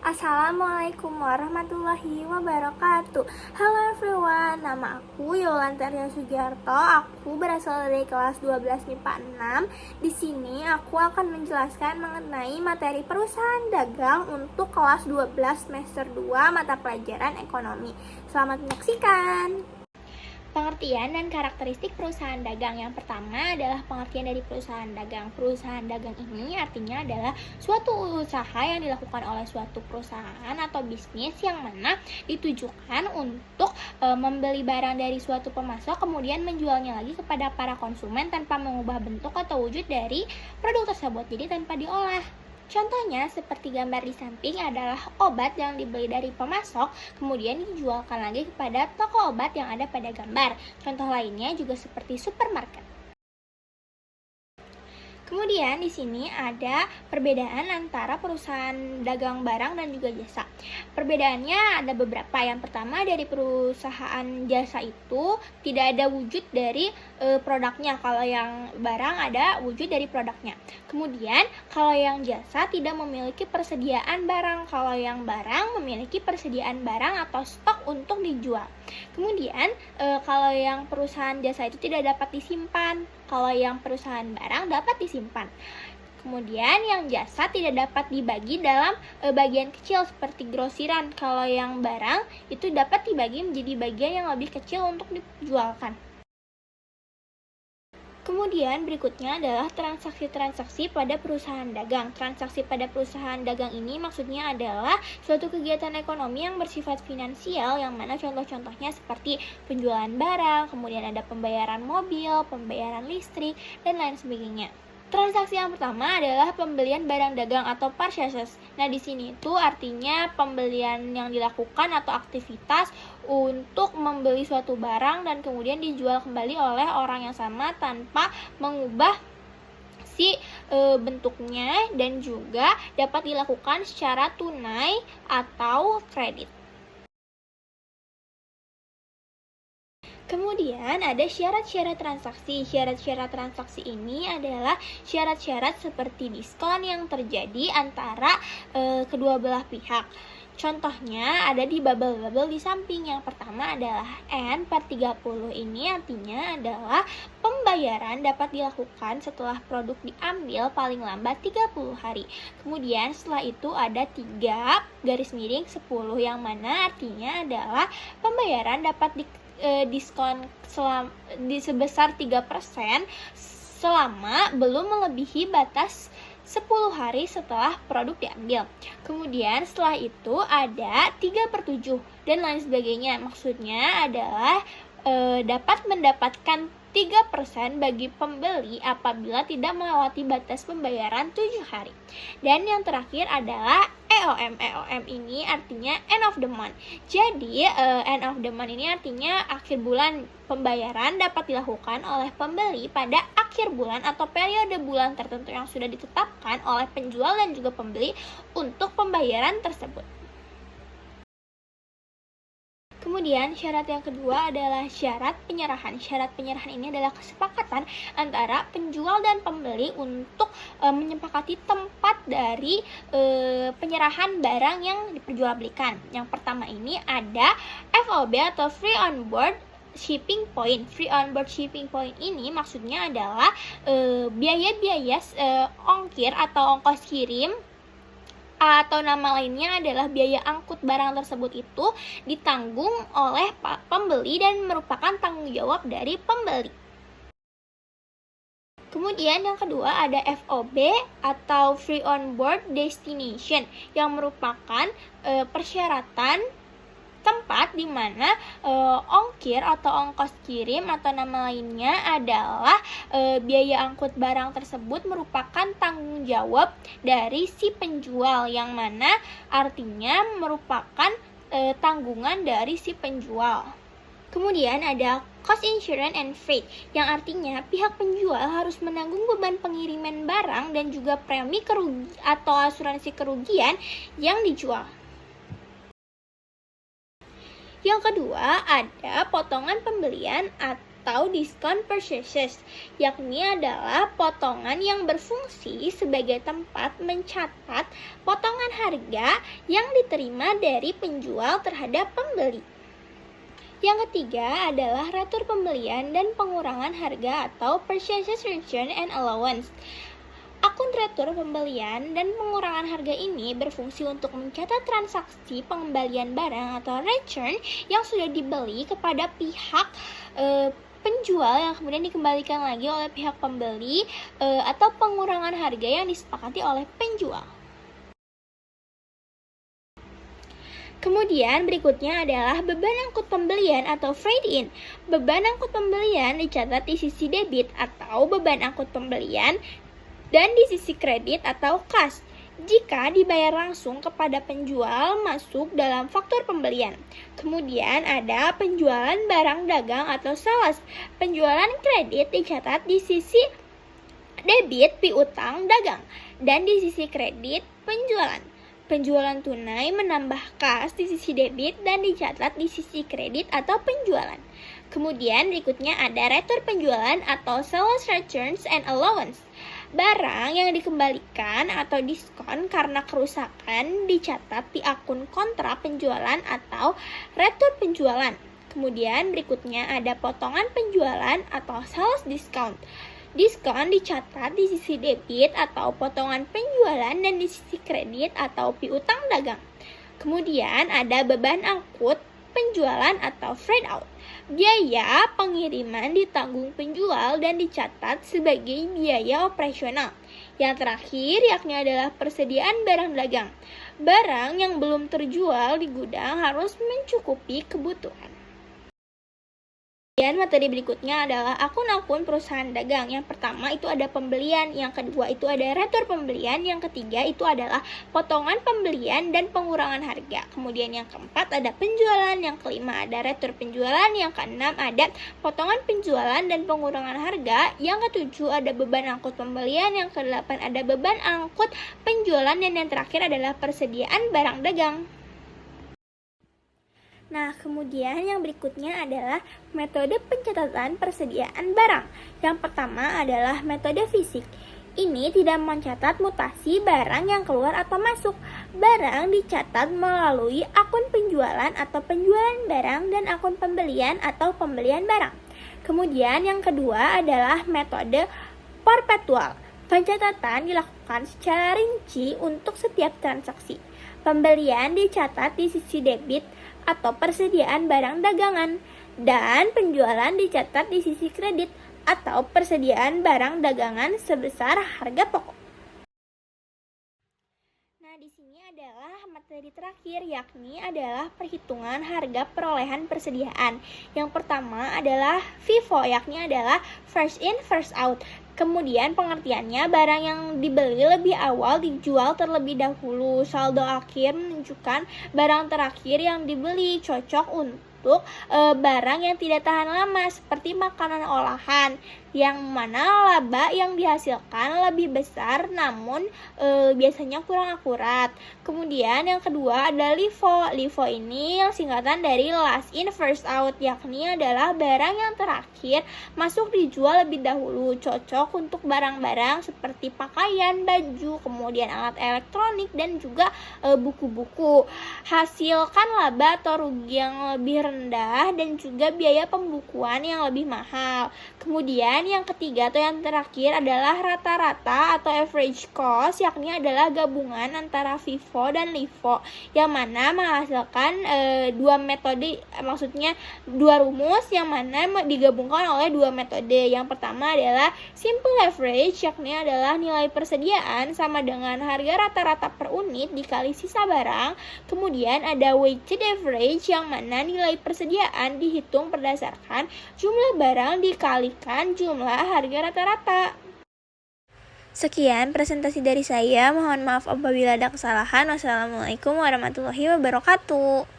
Assalamualaikum warahmatullahi wabarakatuh. Halo everyone, nama aku Yolanta Ria Sugiarto. Aku berasal dari kelas 12 MIPA 6. Di sini aku akan menjelaskan mengenai materi perusahaan dagang untuk kelas 12 semester 2 mata pelajaran ekonomi. Selamat menyaksikan. Pengertian dan karakteristik perusahaan dagang. Yang pertama adalah pengertian dari perusahaan dagang. Perusahaan dagang ini artinya adalah suatu usaha yang dilakukan oleh suatu perusahaan atau bisnis yang mana ditujukan untuk membeli barang dari suatu pemasok kemudian menjualnya lagi kepada para konsumen tanpa mengubah bentuk atau wujud dari produk tersebut, jadi tanpa diolah. Contohnya seperti gambar di samping adalah obat yang dibeli dari pemasok kemudian dijualkan lagi kepada toko obat yang ada pada gambar. Contoh lainnya juga seperti supermarket. Kemudian di sini ada perbedaan antara perusahaan dagang barang dan juga jasa. Perbedaannya ada beberapa. Yang pertama, dari perusahaan jasa itu tidak ada wujud dari produknya. Kalau yang barang ada wujud dari produknya. Kemudian kalau yang jasa tidak memiliki persediaan barang. Kalau yang barang memiliki persediaan barang atau stok untuk dijual. Kemudian kalau yang perusahaan jasa itu tidak dapat disimpan. Kalau yang perusahaan barang dapat disimpan. Kemudian yang jasa tidak dapat dibagi dalam bagian kecil seperti grosiran. Kalau yang barang itu dapat dibagi menjadi bagian yang lebih kecil untuk dijualkan. Kemudian berikutnya adalah transaksi-transaksi pada perusahaan dagang. Transaksi pada perusahaan dagang ini maksudnya adalah suatu kegiatan ekonomi yang bersifat finansial, yang mana contoh-contohnya seperti penjualan barang, kemudian ada pembayaran mobil, pembayaran listrik, dan lain sebagainya. Transaksi yang pertama adalah pembelian barang dagang atau purchases. Nah, di sini itu artinya pembelian yang dilakukan atau aktivitas untuk membeli suatu barang dan kemudian dijual kembali oleh orang yang sama tanpa mengubah bentuknya, dan juga dapat dilakukan secara tunai atau kredit. Kemudian ada syarat-syarat transaksi. Syarat-syarat transaksi ini adalah syarat-syarat seperti diskon yang terjadi antara kedua belah pihak. Contohnya ada di bubble-bubble di samping. Yang pertama adalah N/30. Ini artinya adalah pembayaran dapat dilakukan setelah produk diambil paling lambat 30 hari. Kemudian setelah itu ada 3/10 yang mana artinya adalah pembayaran dapat diskon sebesar 3% selama belum melebihi batas 10 hari setelah produk diambil. Kemudian setelah itu ada 3/7 dan lain sebagainya. Maksudnya adalah dapat mendapatkan 3% bagi pembeli apabila tidak melewati batas pembayaran 7 hari. Dan yang terakhir adalah EOM. EOM ini artinya end of the month. Jadi end of the month ini artinya akhir bulan. Pembayaran dapat dilakukan oleh pembeli pada akhir bulan atau periode bulan tertentu yang sudah ditetapkan oleh penjual dan juga pembeli untuk pembayaran tersebut. Kemudian syarat yang kedua adalah syarat penyerahan. Syarat penyerahan ini adalah kesepakatan antara penjual dan pembeli untuk menyepakati tempat dari penyerahan barang yang diperjualbelikan. Yang pertama ini ada FOB atau Free On Board Shipping Point. Free On Board Shipping Point ini maksudnya adalah biaya-biaya ongkir atau ongkos kirim, atau nama lainnya adalah biaya angkut barang tersebut itu ditanggung oleh pembeli dan merupakan tanggung jawab dari pembeli. Kemudian yang kedua ada FOB atau Free On Board Destination yang merupakan persyaratan tempat di mana ongkir atau ongkos kirim atau nama lainnya adalah biaya angkut barang tersebut merupakan tanggung jawab dari si penjual, yang mana artinya merupakan tanggungan dari si penjual. Kemudian ada cost insurance and freight yang artinya pihak penjual harus menanggung beban pengiriman barang dan juga premi atau asuransi kerugian yang dijual. Yang kedua ada potongan pembelian atau diskon purchases, yakni adalah potongan yang berfungsi sebagai tempat mencatat potongan harga yang diterima dari penjual terhadap pembeli. Yang ketiga adalah retur pembelian dan pengurangan harga atau purchases return and allowance. Akun retur pembelian dan pengurangan harga ini berfungsi untuk mencatat transaksi pengembalian barang atau return yang sudah dibeli kepada pihak penjual yang kemudian dikembalikan lagi oleh pihak pembeli atau pengurangan harga yang disepakati oleh penjual. Kemudian berikutnya adalah beban angkut pembelian atau freight in. Beban angkut pembelian dicatat di sisi debit atau beban angkut pembelian dan di sisi kredit atau kas jika dibayar langsung kepada penjual masuk dalam faktur pembelian. Kemudian ada penjualan barang dagang atau sales. Penjualan kredit dicatat di sisi debit piutang dagang dan di sisi kredit penjualan. Penjualan tunai menambah kas di sisi debit dan dicatat di sisi kredit atau penjualan. Kemudian berikutnya ada retur penjualan atau sales returns and allowance. Barang yang dikembalikan atau diskon karena kerusakan dicatat di akun kontra penjualan atau retur penjualan. Kemudian berikutnya ada potongan penjualan atau sales discount. Diskon dicatat di sisi debit atau potongan penjualan dan di sisi kredit atau piutang dagang. Kemudian ada beban angkut penjualan atau freight out. Biaya pengiriman ditanggung penjual dan dicatat sebagai biaya operasional. Yang terakhir yakni adalah persediaan barang dagang. Barang yang belum terjual di gudang harus mencukupi kebutuhan. Dan materi berikutnya adalah akun-akun perusahaan dagang. Yang pertama itu ada pembelian, yang kedua itu ada retur pembelian, yang ketiga itu adalah potongan pembelian dan pengurangan harga. Kemudian yang keempat ada penjualan, yang kelima ada retur penjualan, yang keenam ada potongan penjualan dan pengurangan harga, yang ketujuh ada beban angkut pembelian, yang kedelapan ada beban angkut penjualan, dan yang terakhir adalah persediaan barang dagang. Nah, kemudian yang berikutnya adalah metode pencatatan persediaan barang. Yang pertama adalah metode fisik. Ini tidak mencatat mutasi barang yang keluar atau masuk. Barang dicatat melalui akun penjualan atau penjualan barang dan akun pembelian atau pembelian barang. Kemudian yang kedua adalah metode perpetual. Pencatatan dilakukan secara rinci untuk setiap transaksi. Pembelian dicatat di sisi debit atau persediaan barang dagangan, dan penjualan dicatat di sisi kredit atau persediaan barang dagangan sebesar harga pokok. Nah, di sini adalah materi terakhir, yakni adalah perhitungan harga perolehan persediaan. Yang pertama adalah FIFO, yakni adalah first in first out. Kemudian pengertiannya, barang yang dibeli lebih awal dijual terlebih dahulu. Saldo akhir menunjukkan barang terakhir yang dibeli. Cocok untuk barang yang tidak tahan lama seperti makanan olahan, yang mana laba yang dihasilkan lebih besar namun biasanya kurang akurat. Kemudian yang kedua ada LIFO. LIFO ini singkatan dari last in first out, yakni adalah barang yang terakhir masuk dijual lebih dahulu. Cocok untuk barang-barang seperti pakaian, baju, kemudian alat elektronik dan juga buku-buku. Hasilkan laba atau rugi yang lebih rendah dan juga biaya pembukuan yang lebih mahal. Kemudian yang ketiga atau yang terakhir adalah rata-rata atau average cost, yakni adalah gabungan antara FIFO dan LIFO, yang mana menghasilkan dua metode, maksudnya dua rumus yang mana digabungkan oleh dua metode. Yang pertama adalah simple average, yakni adalah nilai persediaan sama dengan harga rata-rata per unit dikali sisa barang. Kemudian ada weighted average, yang mana nilai persediaan dihitung berdasarkan jumlah barang dikalikan jumlah harga rata-rata. Sekian presentasi dari saya. Mohon maaf apabila ada kesalahan. Wassalamualaikum warahmatullahi wabarakatuh.